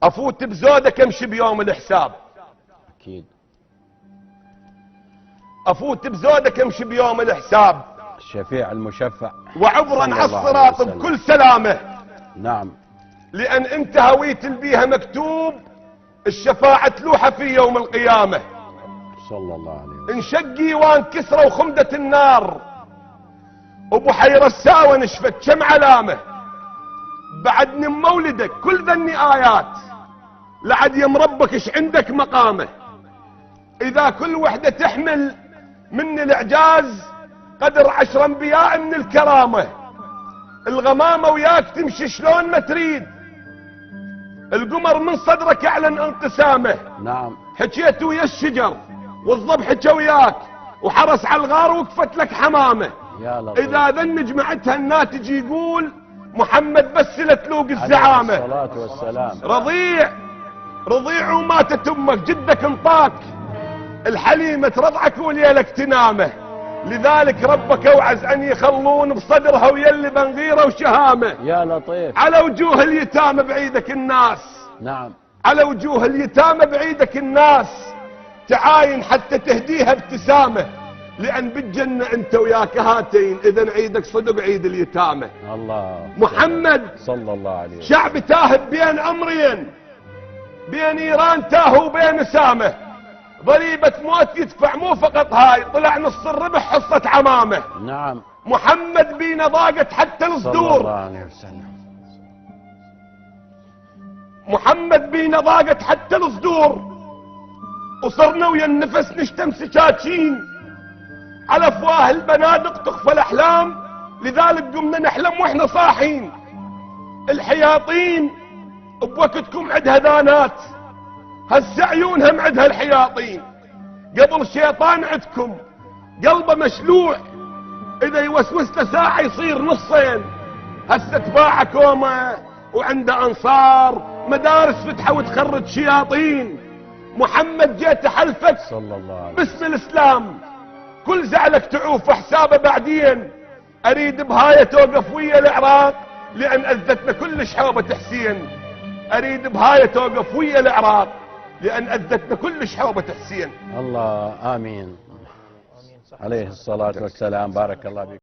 افوت بزودك امشي بيوم الحساب. اكيد. افوت بزودك امشي بيوم الحساب. الشفيع المشفع وعبرا على الصراط بكل سلامه. نعم. لان انت هويت بيها مكتوب الشفاعة تلوحة في يوم القيامة. صلى الله عليه وسلم. انشقي وان كسرى وخمدة النار وبحيرة الساوى نشفت كم علامة. بعد من مولدك كل ذني آيات لعد يم ربك ايش عندك مقامه. اذا كل وحدة تحمل من الاعجاز قدر 10 انبياء من الكرامة. الغمامة وياك تمشي شلون ما تريد. القمر من صدرك اعلن انقسامه. نعم. حكيت ويا الشجر والضب حكى وياك وحرس على الغار وقفت لك حمامه. يا لطيف. اذا ذن جمعتها الناتج يقول محمد بس لتلوق الزعامه. عليه الصلاة والسلام. رضيع وماتت امك جدك انطاك الحليمه ترضعك وليلك تنامه. لذلك ربك اوعز ان يخلون بصدرها ويلي بنغيره وشهامه. يا لطيف. على وجوه اليتامى بعيدك الناس. نعم. على وجوه اليتامى بعيدك الناس تعاين حتى تهديها ابتسامه. لان بالجنه انت وياك هاتين اذا عيدك صدق عيد اليتامى. الله. محمد صلى الله عليه وسلم. شعب تاهب بين امرين. بين ايران تاهوا وبين اسامه. ضريبة موت يدفع مو فقط هاي طلع نص الربح حصة عمامه. نعم. محمد بينا ضاقت حتى الصدور. صلى الله عليه وسلم. محمد بينا ضاقت حتى الصدور وصرنا ويا النفس نشتم سكاكين. على افواه البنادق تخفى الاحلام. لذلك قمنا نحلم واحنا صاحين. الحياطين بوقتكم عندها دانات هسه عيونها عندها الحياطين. قبل الشيطان عندكم قلبه مشلوع اذا يوسوس له ساعه يصير نصين. هسه تباع كومه وعنده انصار مدارس فتحه وتخرج شياطين. محمد جيت حلفك صلى الله عليه وسلم باسم الاسلام كل زعلك تعوف حسابه بعدين. اريد بهايه توقف ويا العراق لان اذتنا كلش حوبه حسين. اريد بهايه توقف ويا العراق لان اذتنا كلش حوبه حسين. الله. امين. عليه الصلاة والسلام. بارك الله فيك.